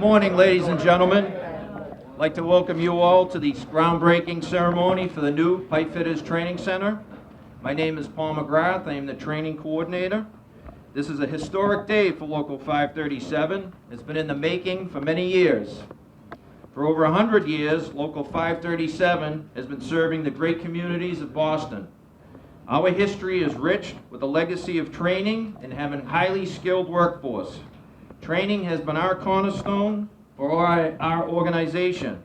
morning, ladies and gentlemen. I'd like to welcome you all to the groundbreaking ceremony for the new Pipefitters Training Center. My name is Paul McGrath. I am the training coordinator. This is a historic day for Local 537. It's been in the making for many years. For over 100 years, Local 537 has been serving the great communities of Boston. Our history is rich with a legacy of training and having a highly skilled workforce. Training has been our cornerstone for our organization.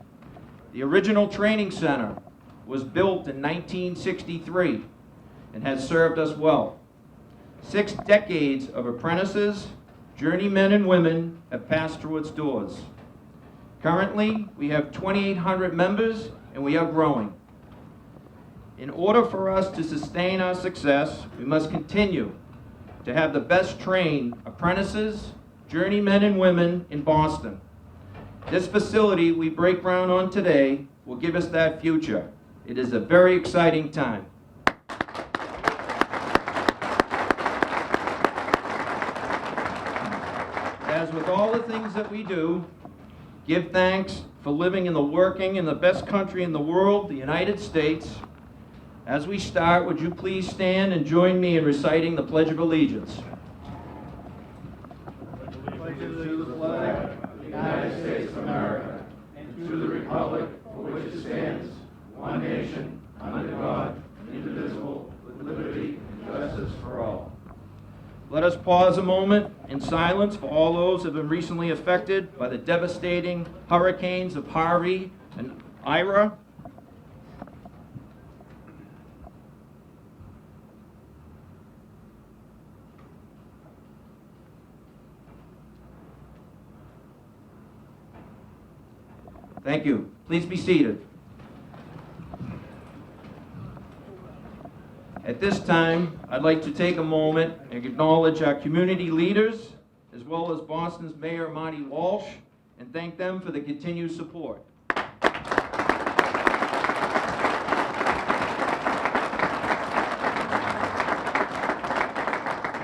The original training center was built in 1963 and has served us well. 6 decades of apprentices, journeymen and women have passed through its doors. Currently, we have 2,800 members and we are growing. In order for us to sustain our success, we must continue to have the best trained apprentices, journeymen and women in Boston. This facility we break ground on today will give us that future. It is a very exciting time. As with all the things that we do, give thanks for living in the best country in the world, the United States. As we start, would you please stand and join me in reciting the Pledge of Allegiance. To the flag of the United States of America, and to the republic for which it stands, one nation, under God, indivisible, with liberty and justice for all. Let us pause a moment in silence for all those who have been recently affected by the devastating hurricanes of Harvey and Ira. Thank you. Please be seated. At this time, I'd like to take a moment and acknowledge our community leaders, as well as Boston's Mayor Marty Walsh, and thank them for the continued support.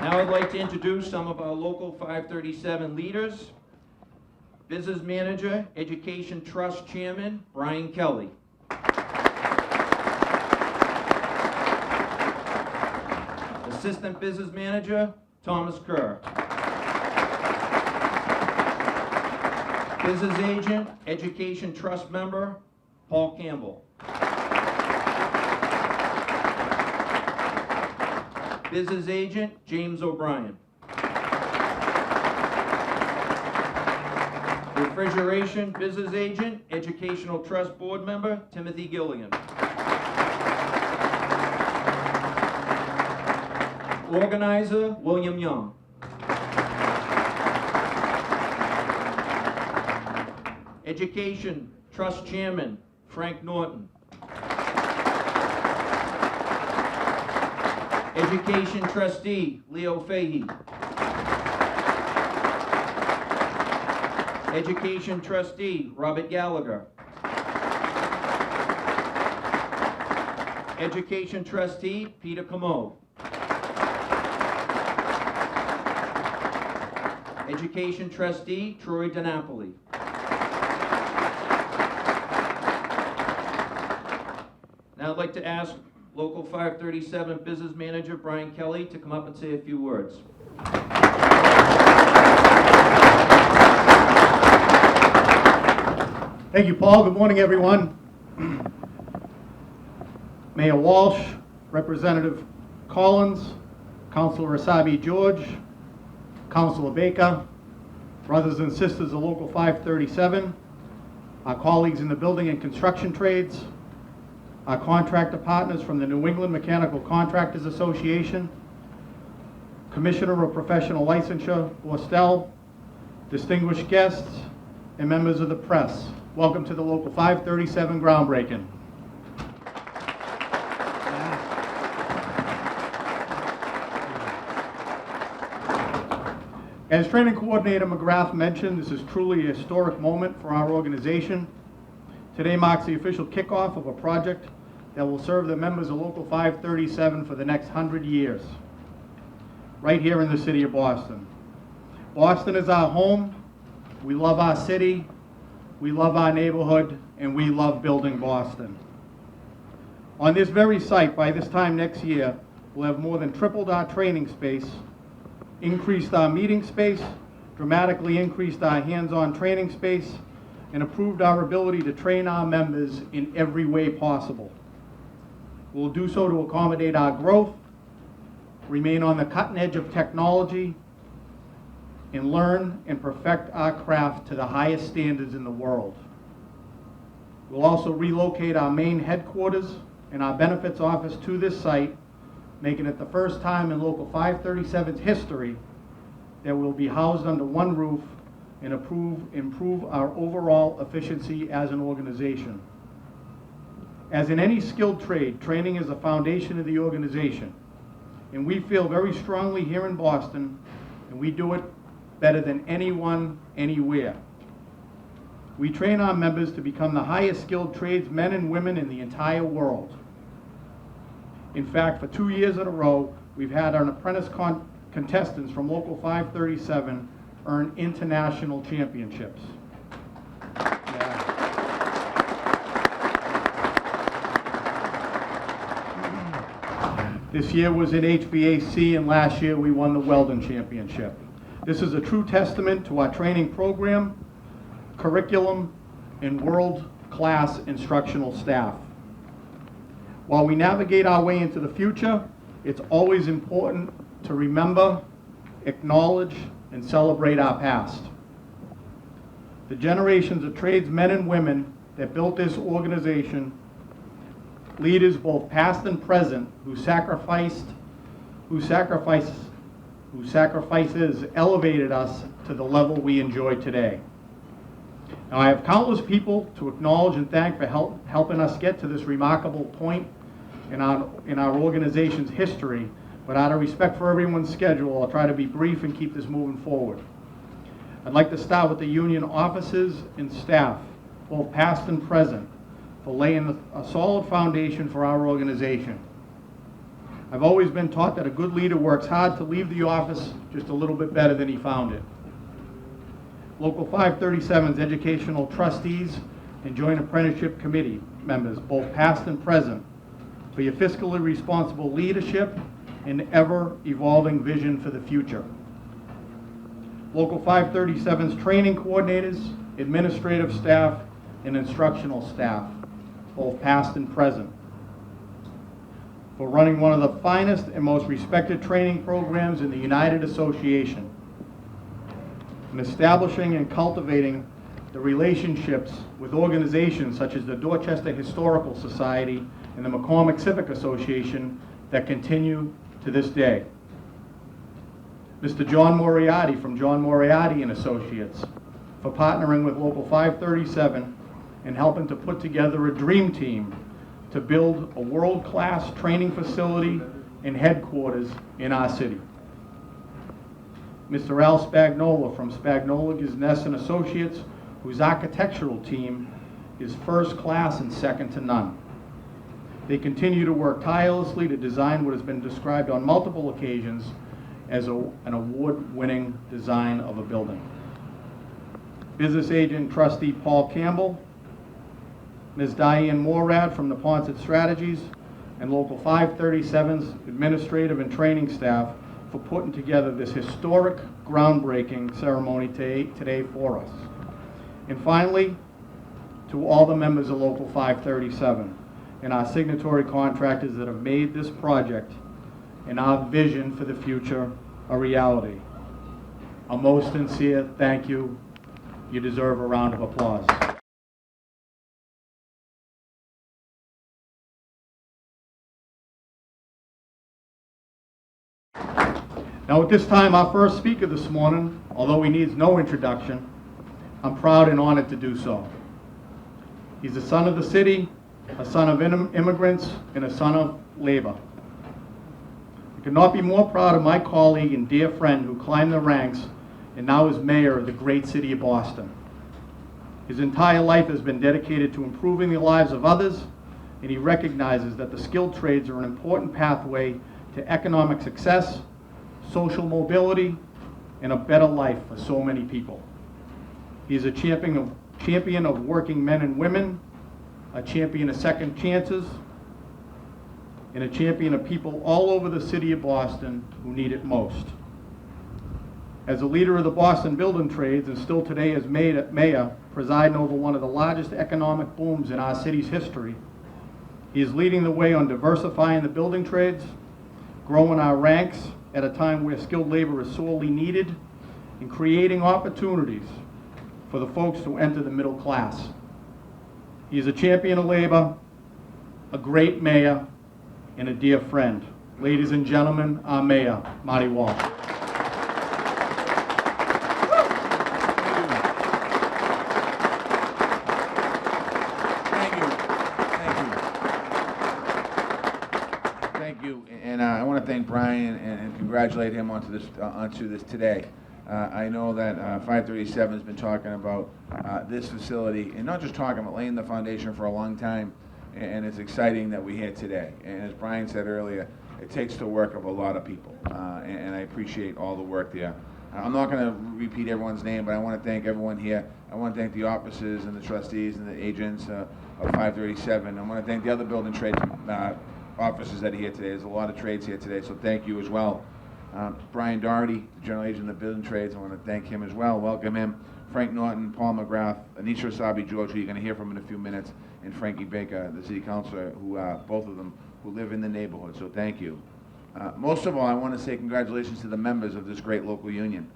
Now I'd like to introduce some of our Local 537 leaders. Business Manager, Education Trust Chairman, Brian Kelly. Assistant Business Manager, Thomas Kerr. Business Agent, Education Trust Member, Paul Campbell. Business Agent, James O'Brien. Refrigeration Business Agent, Educational Trust Board Member, Timothy Gilligan. Organizer, William Young. Education Trust Chairman, Frank Norton. Education Trustee, Leo Fahey. Education Trustee, Robert Gallagher. Education Trustee, Peter Camo. Education Trustee, Troy DiNapoli. Now I'd like to ask Local 537 Business Manager Brian Kelly to come up and say a few words. Thank you, Paul. Good morning, everyone. Mayor Walsh, Representative Collins, Councilor Essaibi-George, Councilor Baker, brothers and sisters of Local 537, our colleagues in the building and construction trades, our contractor partners from the New England Mechanical Contractors Association, Commissioner of Professional Licensure, Borstel, distinguished guests, and members of the press. Welcome to the Local 537 groundbreaking. As Training Coordinator McGrath mentioned, this is truly a historic moment for our organization. Today marks the official kickoff of a project that will serve the members of Local 537 for the next 100 years, right here in the city of Boston. Boston is our home, we love our city, we love our neighborhood, and we love building Boston. On this very site, by this time next year, we'll have more than tripled our training space, increased our meeting space, dramatically increased our hands-on training space, and improved our ability to train our members in every way possible. We'll do so to accommodate our growth, remain on the cutting edge of technology, and learn and perfect our craft to the highest standards in the world. We'll also relocate our main headquarters and our benefits office to this site, making it the first time in Local 537's history that we'll be housed under one roof and improve our overall efficiency as an organization. As in any skilled trade, training is the foundation of the organization, and we feel very strongly here in Boston, and we do it better than anyone, anywhere. We train our members to become the highest skilled tradesmen and women in the entire world. In fact, for 2 years in a row, we've had our apprentice contestants from Local 537 earn international championships. This year was in HVAC, and last year we won the Welding Championship. This is a true testament to our training program, curriculum, and world-class instructional staff. While we navigate our way into the future, it's always important to remember, acknowledge, and celebrate our past. The generations of tradesmen and women that built this organization, leaders both past and present, whose sacrifices elevated us to the level we enjoy today. Now, I have countless people to acknowledge and thank for helping us get to this remarkable point in our organization's history, but out of respect for everyone's schedule, I'll try to be brief and keep this moving forward. I'd like to start with the union officers and staff, both past and present, for laying a solid foundation for our organization. I've always been taught that a good leader works hard to leave the office just a little bit better than he found it. Local 537's educational trustees and joint apprenticeship committee members, both past and present, for your fiscally responsible leadership and ever-evolving vision for the future. Local 537's training coordinators, administrative staff, and instructional staff, both past and present, for running one of the finest and most respected training programs in the United Association, and establishing and cultivating the relationships with organizations such as the Dorchester Historical Society and the McCormick Civic Association that continue to this day. Mr. John Moriarty from John Moriarty and Associates for partnering with Local 537 and helping to put together a dream team to build a world-class training facility and headquarters in our city. Mr. Al Spagnola from Spagnola, Gizness and Associates, whose architectural team is first class and second to none. They continue to work tirelessly to design what has been described on multiple occasions as an award-winning design of a building. Business agent trustee Paul Campbell, Ms. Diane Morad from Neponset Strategies, and Local 537's administrative and training staff for putting together this historic, groundbreaking ceremony today for us. And finally, to all the members of Local 537 and our signatory contractors that have made this project and our vision for the future a reality. A most sincere thank you. You deserve a round of applause. Now at this time, our first speaker this morning, although he needs no introduction, I'm proud and honored to do so. He's a son of the city, a son of immigrants, and a son of labor. I could not be more proud of my colleague and dear friend who climbed the ranks and now is mayor of the great city of Boston. His entire life has been dedicated to improving the lives of others, and he recognizes that the skilled trades are an important pathway to economic success, social mobility, and a better life for so many people. He's a champion of working men and women, a champion of second chances, and a champion of people all over the city of Boston who need it most. As a leader of the Boston building trades and still today as mayor, presiding over one of the largest economic booms in our city's history, he is leading the way on diversifying the building trades, growing our ranks at a time where skilled labor is sorely needed, and creating opportunities for the folks to enter the middle class. He is a champion of labor, a great mayor, and a dear friend. Ladies and gentlemen, our mayor, Marty Walsh. Thank you, and I want to thank Brian and congratulate him onto this today. I know that 537 has been talking about this facility, and not just talking, but laying the foundation for a long time, and it's exciting that we're here today. And as Brian said earlier, it takes the work of a lot of people, and I appreciate all the work there. I'm not going to repeat everyone's name, but I want to thank everyone here. I want to thank the officers and the trustees and the agents of 537. I want to thank the other building trades officers that are here today. There's a lot of trades here today, so thank you as well. Brian Doherty, the general agent of the building trades, I want to thank him as well. Welcome him. Frank Norton, Paul McGrath, Annissa, Essaibi-George, who you're going to hear from in a few minutes, and Frankie Baker, the city councilor, who both of them who live in the neighborhood. So thank you. Most of all, I want to say congratulations to the members of this great local union.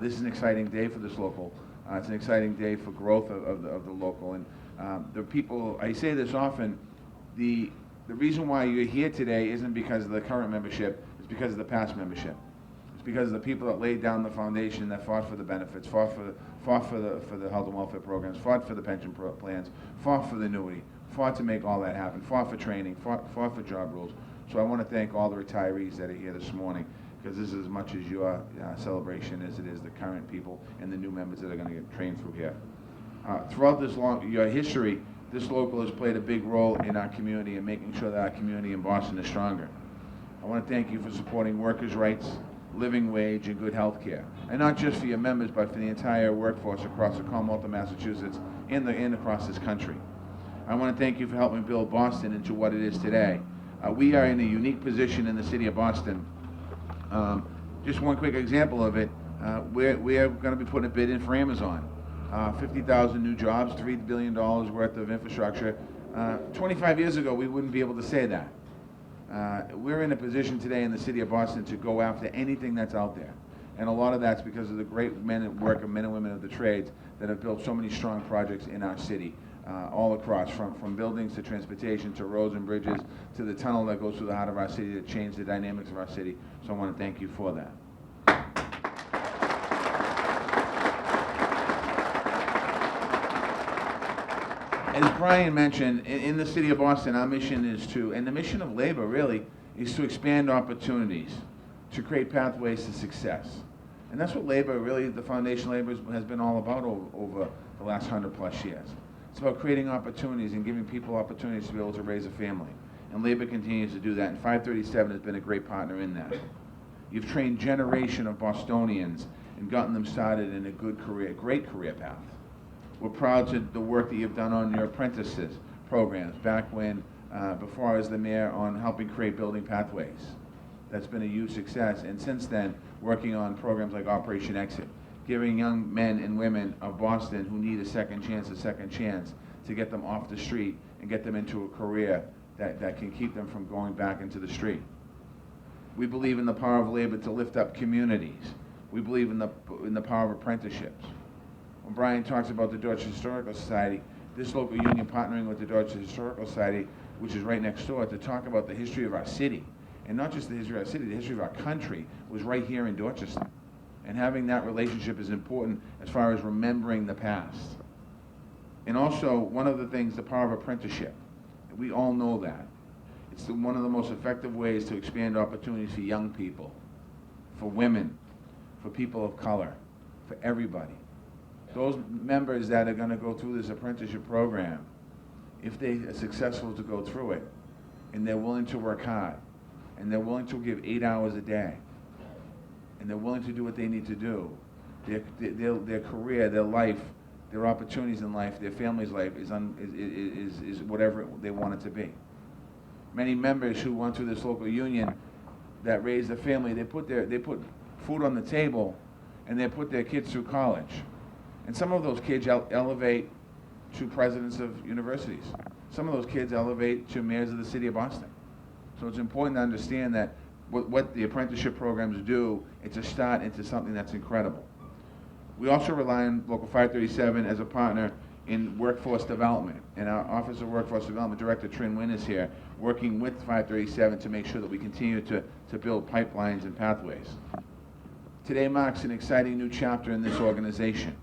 This is an exciting day for this local. It's an exciting day for growth of the local. And the people, I say this often, the reason why you're here today isn't because of the current membership, it's because of the past membership. It's because of the people that laid down the foundation, that fought for the benefits, fought for the health and welfare programs, fought for the pension plans, fought for the annuity, fought to make all that happen, fought for training, fought for job rules. So I want to thank all the retirees that are here this morning, because this is as much as your celebration as it is the current people and the new members that are going to get trained through here. Throughout your history, this local has played a big role in our community and making sure that our community in Boston is stronger. I want to thank you for supporting workers' rights, living wage, and good health care. And not just for your members, but for the entire workforce across the Commonwealth of Massachusetts and across this country. I want to thank you for helping build Boston into what it is today. We are in a unique position in the city of Boston. Just one quick example of it, we're going to be putting a bid in for Amazon. 50,000 new jobs, $3 billion worth of infrastructure. 25 years ago, we wouldn't be able to say that. We're in a position today in the city of Boston to go after anything that's out there. And a lot of that's because of the great men and women of the trades that have built so many strong projects in our city, all across, from buildings to transportation to roads and bridges to the tunnel that goes through the heart of our city that changed the dynamics of our city. So I want to thank you for that. As Brian mentioned, in the city of Boston, our mission is and the mission of labor really, is to expand opportunities, to create pathways to success. And that's what labor, really, the foundation labor has been all about over the last 100+ years. It's about creating opportunities and giving people opportunities to be able to raise a family. And labor continues to do that, and 537 has been a great partner in that. You've trained a generation of Bostonians and gotten them started in a good career, great career path. We're proud to the work that you've done on your apprentices programs back when, before I was the mayor, on helping create building pathways. That's been a huge success. And since then, working on programs like Operation Exit, giving young men and women of Boston who need a second chance to get them off the street and get them into a career that can keep them from going back into the street. We believe in the power of labor to lift up communities. We believe in the power of apprenticeships. When Brian talks about the Dorchester Historical Society, this local union partnering with the Dorchester Historical Society, which is right next door, to talk about the history of our city. And not just the history of our city, the history of our country was right here in Dorchester. And having that relationship is important as far as remembering the past. And also, one of the things, the power of apprenticeship. We all know that. It's one of the most effective ways to expand opportunities for young people, for women, for people of color, for everybody. Those members that are going to go through this apprenticeship program, if they are successful to go through it, and they're willing to work hard, and they're willing to give 8 hours a day, and they're willing to do what they need to do, their career, their life, their opportunities in life, their family's life is whatever they want it to be. Many members who went through this local union that raised a family, they put food on the table, and they put their kids through college. And some of those kids elevate to presidents of universities. Some of those kids elevate to mayors of the city of Boston. So it's important to understand that what the apprenticeship programs do, it's a start into something that's incredible. We also rely on Local 537 as a partner in workforce development. And our Office of Workforce Development Director, Trin Wynn, is here working with 537 to make sure that we continue to build pipelines and pathways. Today marks an exciting new chapter in this organization.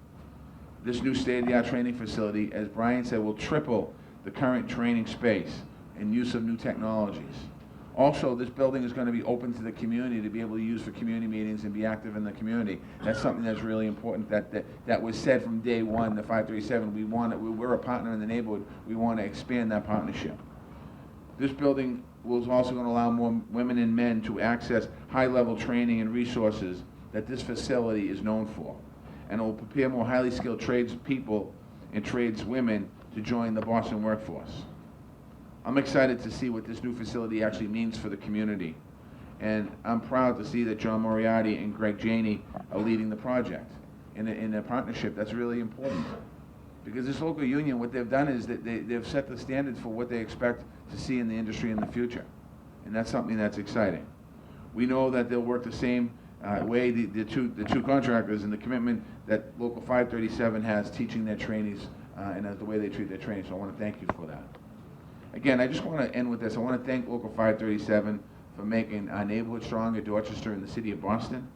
This new state-of-the-art training facility, as Brian said, will triple the current training space and use of new technologies. Also, this building is going to be open to the community to be able to use for community meetings and be active in the community. That's something that's really important. That was said from day one. The 537, we're a partner in the neighborhood. We want to expand that partnership. This building was also going to allow more women and men to access high-level training and resources that this facility is known for, and it will prepare more highly skilled tradespeople and tradeswomen to join the Boston workforce. I'm excited to see what this new facility actually means for the community. And I'm proud to see that John Moriarty and Greg Janey are leading the project in a partnership. That's really important. Because this local union, what they've done is that they've set the standards for what they expect to see in the industry in the future. And that's something that's exciting. We know that they'll work the same way the two contractors and the commitment that Local 537 has teaching their trainees and the way they treat their trainees. So I want to thank you for that. Again, I just want to end with this. I want to thank Local 537 for making our neighborhood stronger, Dorchester and the city of Boston.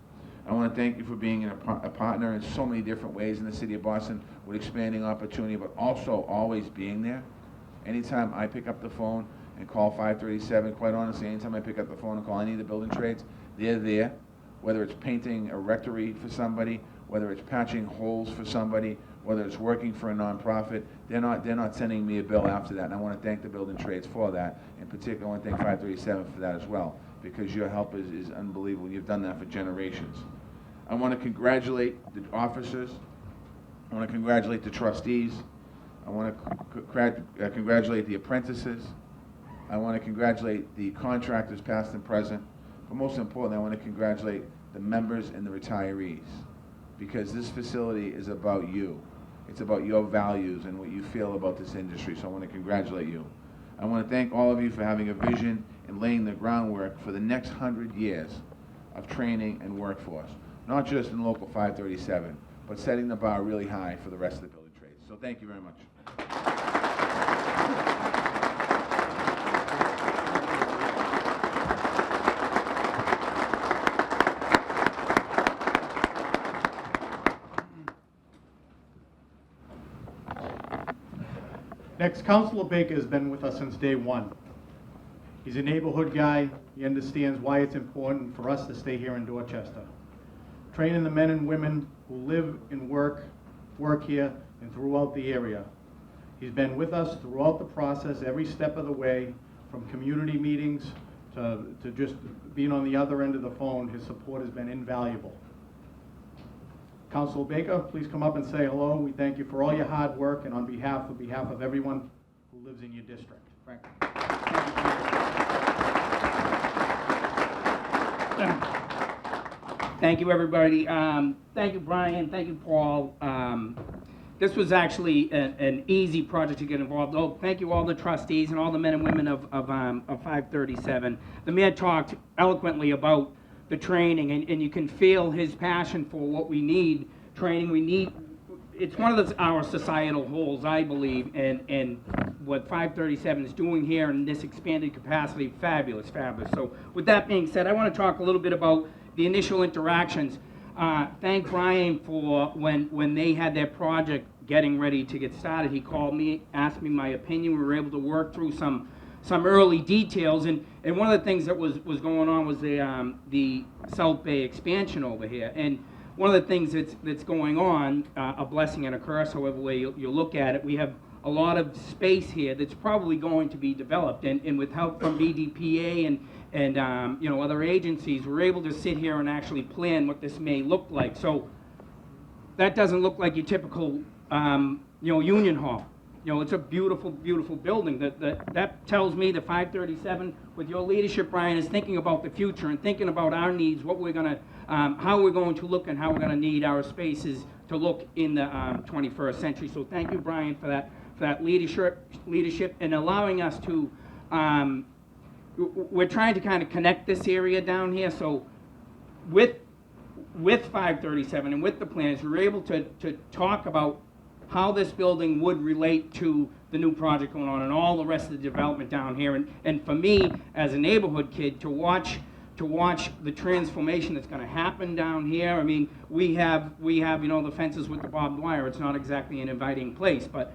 I want to thank you for being a partner in so many different ways in the city of Boston with expanding opportunity, but also always being there. Anytime I pick up the phone and call 537, quite honestly, anytime I pick up the phone and call any of the building trades, they're there. Whether it's painting a rectory for somebody, whether it's patching holes for somebody, whether it's working for a nonprofit, they're not sending me a bill after that. And I want to thank the building trades for that. In particular, I want to thank 537 for that as well, because your help is unbelievable. You've done that for generations. I want to congratulate the officers. I want to congratulate the trustees. I want to congratulate the apprentices. I want to congratulate the contractors, past and present. But most importantly, I want to congratulate the members and the retirees, because this facility is about you. It's about your values and what you feel about this industry, so I want to congratulate you. I want to thank all of you for having a vision and laying the groundwork for the next 100 years of training and workforce, not just in Local 537, but setting the bar really high for the rest of the building trades. So thank you very much. Next, Councilor Baker has been with us since day one. He's a neighborhood guy. He understands why it's important for us to stay here in Dorchester. Training the men and women who live and work here and throughout the area. He's been with us throughout the process, every step of the way, from community meetings to just being on the other end of the phone. His support has been invaluable. Councilor Baker, please come up and say hello. We thank you for all your hard work, and on behalf of everyone who lives in your district. Frank. Thank you, everybody. Thank you, Brian. Thank you, Paul. This was actually an easy project to get involved. Oh, thank you, all the trustees and all the men and women of 537. The mayor talked eloquently about the training, and you can feel his passion for what we need. Training, we need. It's one of our societal holes, I believe, and what 537 is doing here in this expanded capacity, fabulous, fabulous. So with that being said, I want to talk a little bit about the initial interactions. Thank Brian for when they had their project getting ready to get started. He called me, asked me my opinion. We were able to work through some early details, and one of the things that was going on was the South Bay expansion over here. And one of the things that's going on, a blessing and a curse, however way you look at it, we have a lot of space here that's probably going to be developed, and with help from BDPA and other agencies, we're able to sit here and actually plan what this may look like. So that doesn't look like your typical, union hall. It's a beautiful, beautiful building. That tells me the 537, with your leadership, Brian, is thinking about the future and thinking about our needs, what we're gonna, how we're going to look and how we're gonna need our spaces to look in the 21st century. So thank you, Brian, for that leadership and allowing us to, we're trying to kind of connect this area down here. So with 537 and with the plans, we're able to talk about how this building would relate to the new project going on and all the rest of the development down here. And for me, as a neighborhood kid, to watch the transformation that's going to happen down here. I mean, we have the fences with the barbed wire. It's not exactly an inviting place, but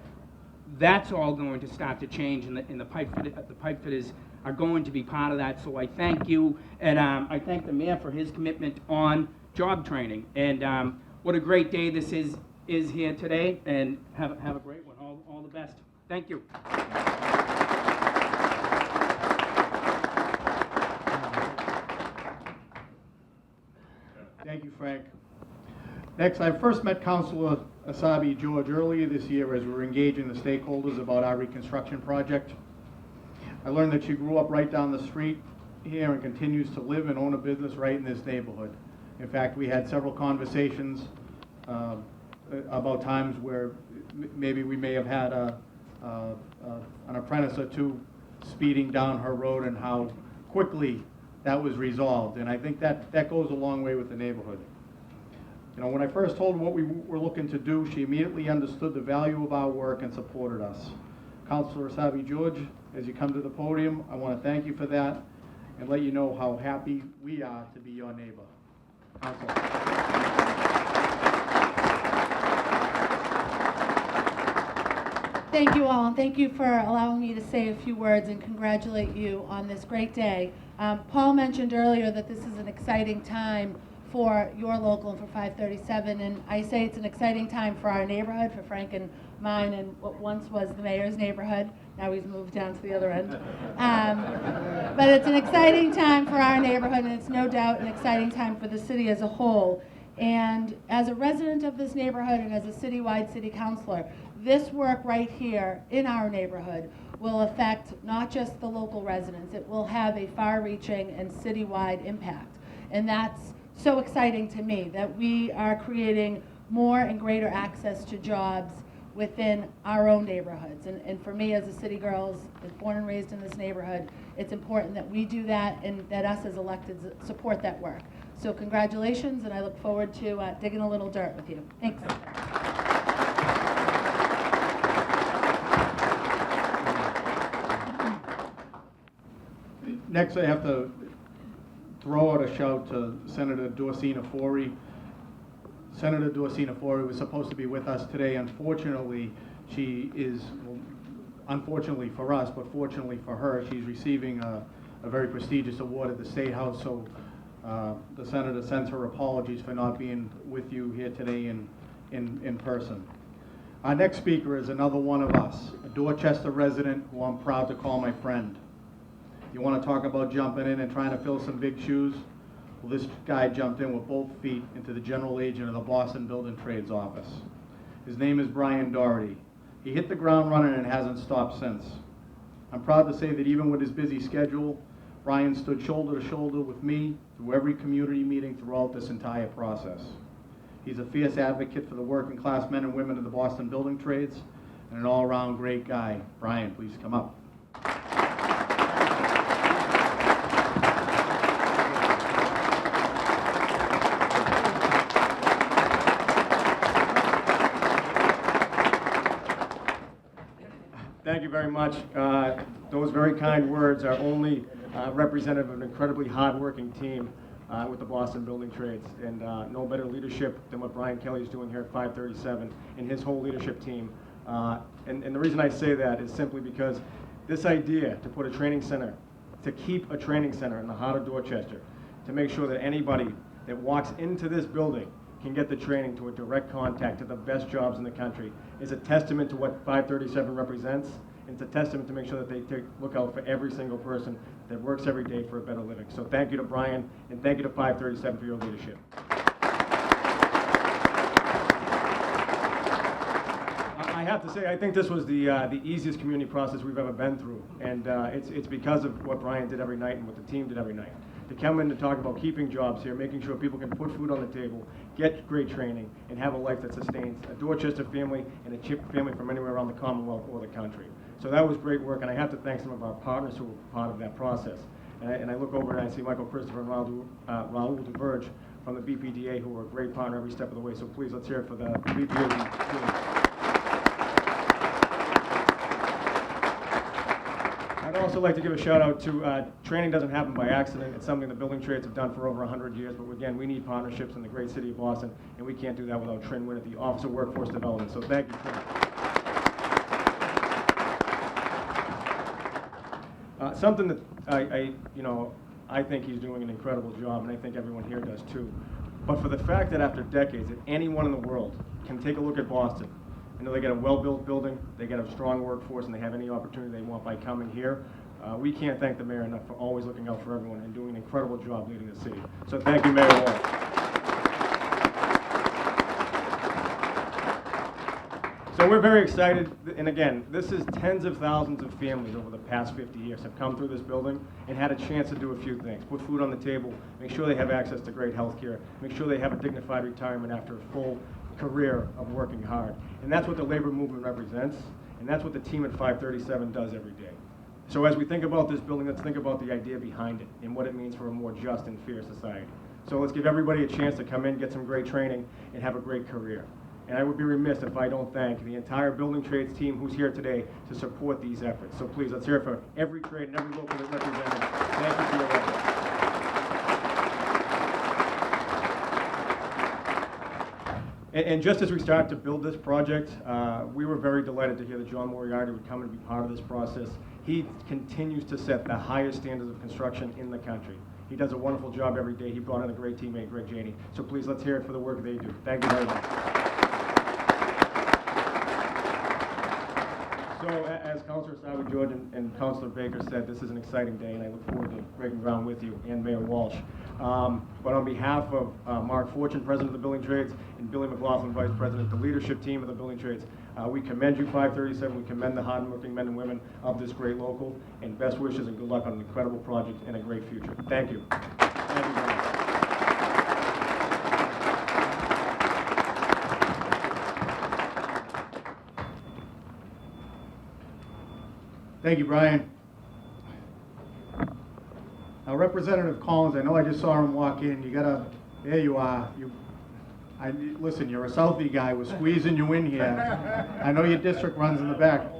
that's all going to start to change, and the pipe fitters are going to be part of that. So I thank you, and I thank the mayor for his commitment on job training. And what a great day this is here today, and have a great one. All the best. Thank you. Thank you, Frank. Next, I first met Councilor Essaibi-George earlier this year as we were engaging the stakeholders about our reconstruction project. I learned that she grew up right down the street here and continues to live and own a business right in this neighborhood. In fact, we had several conversations about times where maybe we may have had an apprentice or two speeding down her road and how quickly that was resolved. And I think that goes a long way with the neighborhood. When I first told her what we were looking to do, she immediately understood the value of our work and supported us. Councilor Essaibi-George, as you come to the podium, I want to thank you for that and let you know how happy we are to be your neighbor. Councilor. Thank you all, and thank you for allowing me to say a few words and congratulate you on this great day. Paul mentioned earlier that this is an exciting time for your local and for 537, and I say it's an exciting time for our neighborhood, for Frank and mine, and what once was the mayor's neighborhood. Now he's moved down to the other end. But it's an exciting time for our neighborhood, and it's no doubt an exciting time for the city as a whole. And as a resident of this neighborhood and as a citywide city councilor, this work right here in our neighborhood will affect not just the local residents, it will have a far-reaching and citywide impact. And that's so exciting to me, that we are creating more and greater access to jobs within our own neighborhoods. And for me, as a city girl, born and raised in this neighborhood, it's important that we do that and that us as electeds support that work. So congratulations, and I look forward to digging a little dirt with you. Thanks. Next, I have to throw out a shout to Senator Dorsina Forey. Senator Dorsina Forey was supposed to be with us today. Unfortunately, she is, unfortunately for us, but fortunately for her, she's receiving a very prestigious award at the State House. So the senator sends her apologies for not being with you here today in person. Our next speaker is another one of us, a Dorchester resident who I'm proud to call my friend. You want to talk about jumping in and trying to fill some big shoes? Well, this guy jumped in with both feet into the general agent of the Boston Building Trades office. His name is Brian Doherty. He hit the ground running and hasn't stopped since. I'm proud to say that even with his busy schedule, Brian stood shoulder to shoulder with me through every community meeting throughout this entire process. He's a fierce advocate for the working class men and women of the Boston Building Trades and an all-around great guy. Brian, please come up. Thank you very much. Those very kind words are only representative of an incredibly hard-working team with the Boston Building Trades, and no better leadership than what Brian Kelly is doing here at 537 and his whole leadership team. And the reason I say that is simply because this idea to put a training center, to keep a training center in the heart of Dorchester, to make sure that anybody that walks into this building can get the training to a direct contact to the best jobs in the country is a testament to what 537 represents. It's a testament to make sure that they look out for every single person that works every day for a better living. So thank you to Brian, and thank you to 537 for your leadership. I have to say, I think this was the easiest community process we've ever been through, and it's because of what Brian did every night and what the team did every night. To come in to talk about keeping jobs here, making sure people can put food on the table, get great training, and have a life that sustains a Dorchester family and a Chip family from anywhere around the Commonwealth or the country. So that was great work, and I have to thank some of our partners who were part of that process. And I look over and I see Michael Christopher and Raul DeVerge from the BPDA, who were a great partner every step of the way. So please, let's hear it for the BPDA team. I'd also like to give a shout out to training doesn't happen by accident. It's something the building trades have done for over 100 years, but again, we need partnerships in the great city of Boston, and we can't do that without Trin Wynn at the Office of Workforce Development. So thank you, Trin. Something that I think he's doing an incredible job, and I think everyone here does too. But for the fact that after decades, that anyone in the world can take a look at Boston, I know they get a well-built building, they get a strong workforce, and they have any opportunity they want by coming here. We can't thank the mayor enough for always looking out for everyone and doing an incredible job leading the city. So thank you, Mayor Walsh. So we're very excited, and again, this is tens of thousands of families over the past 50 years have come through this building and had a chance to do a few things. Put food on the table, make sure they have access to great health care, make sure they have a dignified retirement after a full career of working hard. And that's what the labor movement represents, and that's what the team at 537 does every day. So as we think about this building, let's think about the idea behind it and what it means for a more just and fair society. So let's give everybody a chance to come in, get some great training, and have a great career. And I would be remiss if I don't thank the entire building trades team who's here today to support these efforts. So please, let's hear it for every trade and every local that's represented. Thank you for your efforts. And just as we start to build this project, we were very delighted to hear that John Moriarty would come and be part of this process. He continues to set the highest standards of construction in the country. He does a wonderful job every day. He brought in a great teammate, Greg Janey. So please, let's hear it for the work they do. Thank you very much. So as Councilor Essaibi-George and Councilor Baker said, this is an exciting day, and I look forward to breaking ground with you and Mayor Walsh. But on behalf of Mark Fortune, President of the Building Trades, and Billy McLaughlin, Vice President, the leadership team of the Building Trades, we commend you, 537. We commend the hardworking men and women of this great local, and best wishes and good luck on an incredible project and a great future. Thank you. Thank you very much. Thank you, Brian. Now, Representative Collins, I know I just saw him walk in. There you are. Listen, you're a Southie guy. We're squeezing you in here. I know your district runs in the back.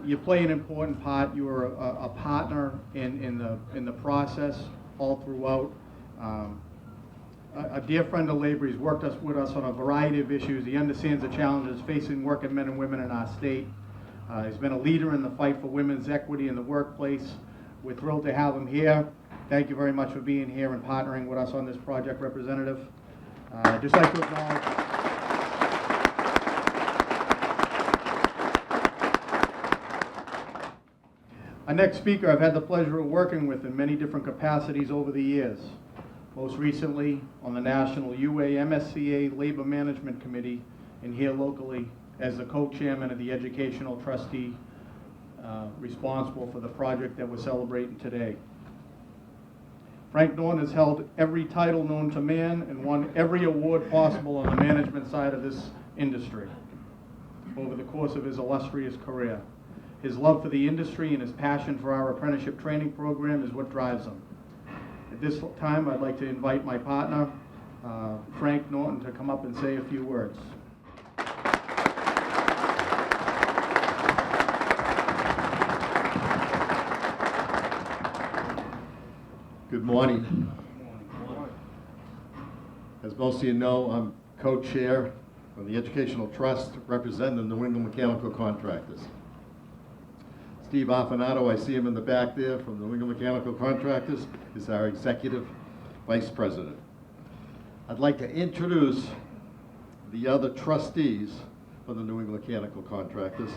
You play an important part. You are a partner in the process all throughout. A dear friend of labor. He's worked with us on a variety of issues. He understands the challenges facing working men and women in our state. He's been a leader in the fight for women's equity in the workplace. We're thrilled to have him here. Thank you very much for being here and partnering with us on this project, Representative. I'd just like to acknowledge our next speaker. I've had the pleasure of working with in many different capacities over the years. Most recently on the National UA-MSCA Labor Management Committee, and here locally as the co-chairman of the educational trustee responsible for the project that we're celebrating today. Frank Norton has held every title known to man and won every award possible on the management side of this industry over the course of his illustrious career. His love for the industry and his passion for our apprenticeship training program is what drives him. At this time, I'd like to invite my partner, Frank Norton, to come up and say a few words. Good morning. As most of you know, I'm co-chair of the Educational Trust representing the New England Mechanical Contractors. Steve Affinato, I see him in the back there from the New England Mechanical Contractors, is our Executive Vice President. I'd like to introduce the other trustees for the New England Mechanical Contractors.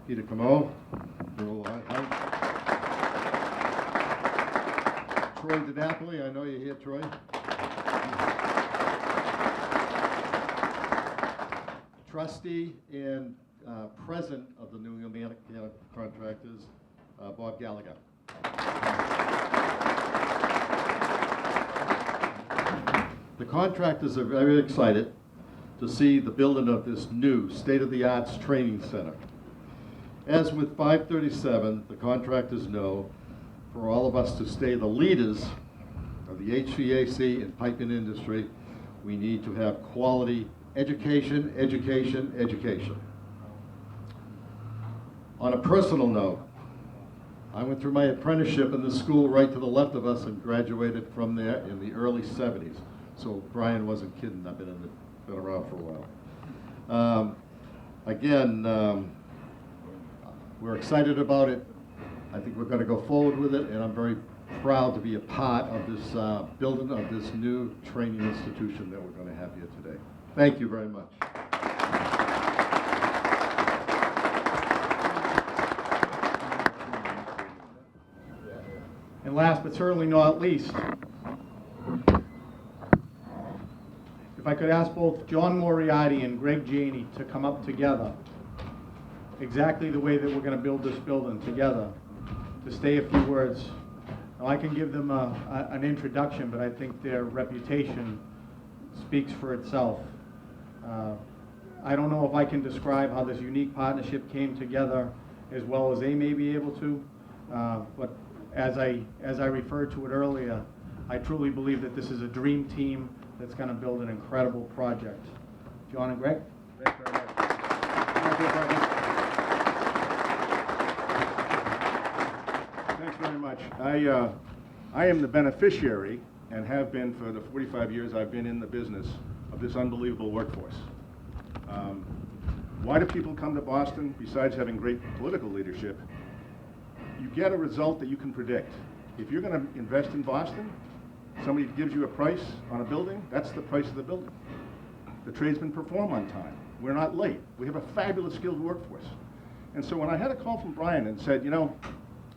Peter Camo, Troy DiNapoli, I know you're here, Troy. Trustee and President of the New England Mechanical Contractors, Bob Gallagher. The contractors are very excited to see the building of this new state-of-the-arts training center. As with 537, the contractors know for all of us to stay the leaders of the HVAC and piping industry, we need to have quality education, education, education. On a personal note, I went through my apprenticeship in the school right to the left of us and graduated from there in the early 70s. So Brian wasn't kidding, I've been around for a while. We're excited about it. I think we're going to go forward with it, and I'm very proud to be a part of this building of this new training institution that we're going to have here today. Thank you very much. And last but certainly not least, if I could ask both John Moriarty and Greg Janey to come up together, exactly the way that we're going to build this building together, to say a few words. Now, I can give them an introduction, but I think their reputation speaks for itself. I don't know if I can describe how this unique partnership came together as well as they may be able to, but as I referred to it earlier, I truly believe that this is a dream team that's going to build an incredible project. John and Greg? Thanks very much. Thanks very much. I am the beneficiary and have been for the 45 years I've been in the business of this unbelievable workforce. Why do people come to Boston besides having great political leadership? You get a result that you can predict. If you're going to invest in Boston, somebody gives you a price on a building, that's the price of the building. The tradesmen perform on time. We're not late. We have a fabulous skilled workforce. And so when I had a call from Brian and said, you know,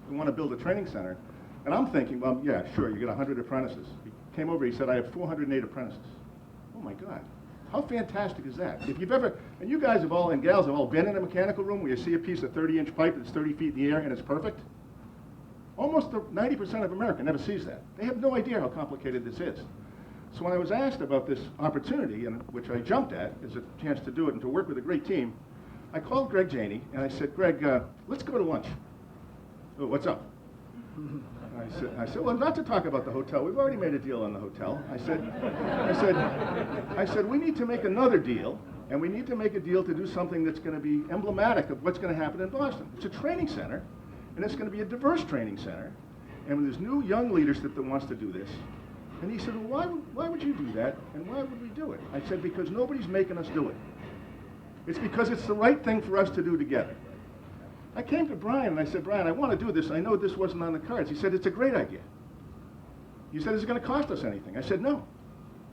we want to build a training center, and I'm thinking, well, yeah, sure, you get 100 apprentices. He came over, he said, I have 408 apprentices. Oh my God, how fantastic is that? If you've ever, and you guys have all, and gals have all been in a mechanical room where you see a piece of 30-inch pipe that's 30 feet in the air and it's perfect? Almost 90% of America never sees that. They have no idea how complicated this is. So when I was asked about this opportunity, and which I jumped at as a chance to do it and to work with a great team, I called Greg Janey and I said, Greg, let's go to lunch. Oh, what's up? I said, well, not to talk about the hotel. We've already made a deal on the hotel. I said, we need to make another deal, and we need to make a deal to do something that's going to be emblematic of what's going to happen in Boston. It's a training center, and it's going to be a diverse training center, and there's new young leadership that wants to do this. And he said, well, why would you do that, and why would we do it? I said, because nobody's making us do it. It's because it's the right thing for us to do together. I came to Brian and I said, Brian, I want to do this. I know this wasn't on the cards. He said, it's a great idea. You said, is it going to cost us anything? I said, no.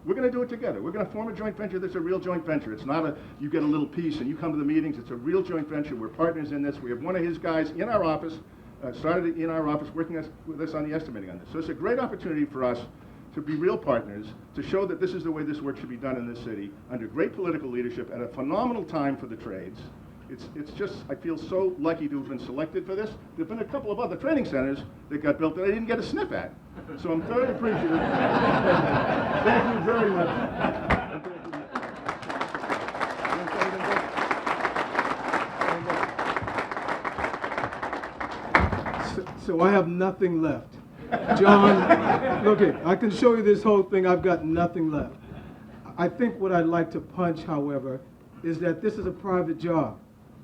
We're going to do it together. We're going to form a joint venture that's a real joint venture. It's not you get a little piece and you come to the meetings. It's a real joint venture. We're partners in this. We have one of his guys in our office, started in our office working with us on the estimating on this. So it's a great opportunity for us to be real partners, to show that this is the way this work should be done in this city, under great political leadership, at a phenomenal time for the trades. It's just, I feel so lucky to have been selected for this. There have been a couple of other training centers that got built that I didn't get a sniff at. So I'm very appreciative. Thank you very much. So I have nothing left. John, look it, I can show you this whole thing. I've got nothing left. I think what I'd like to punch, however, is that this is a private job.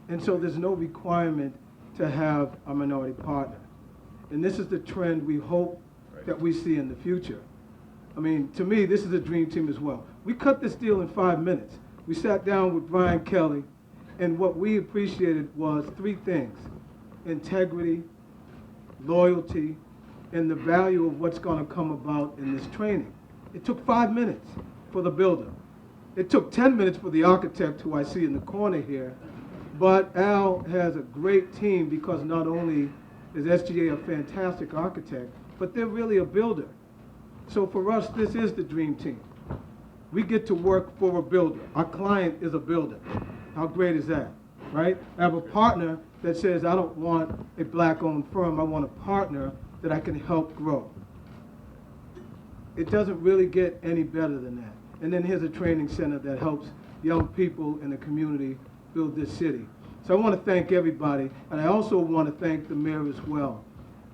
And so there's no requirement to have a minority partner. And this is the trend we hope that we see in the future. I mean, to me, this is a dream team as well. We cut this deal in 5 minutes. We sat down with Brian Kelly, and what we appreciated was 3 things: integrity, loyalty, and the value of what's going to come about in this training. It took 5 minutes for the builder. It took 10 minutes for the architect, who I see in the corner here. But Al has a great team, because not only is SGA a fantastic architect, but they're really a builder. So for us, this is the dream team. We get to work for a builder. Our client is a builder. How great is that, right? I have a partner that says, I don't want a black-owned firm, I want a partner that I can help grow. It doesn't really get any better than that. And then here's a training center that helps young people in the community build this city. So I want to thank everybody, and I also want to thank the mayor as well,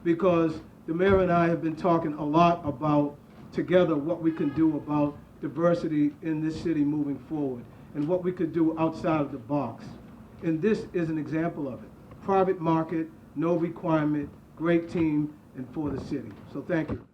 because the mayor and I have been talking a lot about together what we can do about diversity in this city moving forward, and what we could do outside of the box. And this is an example of it. Private market, no requirement, great team, and for the city. So thank you.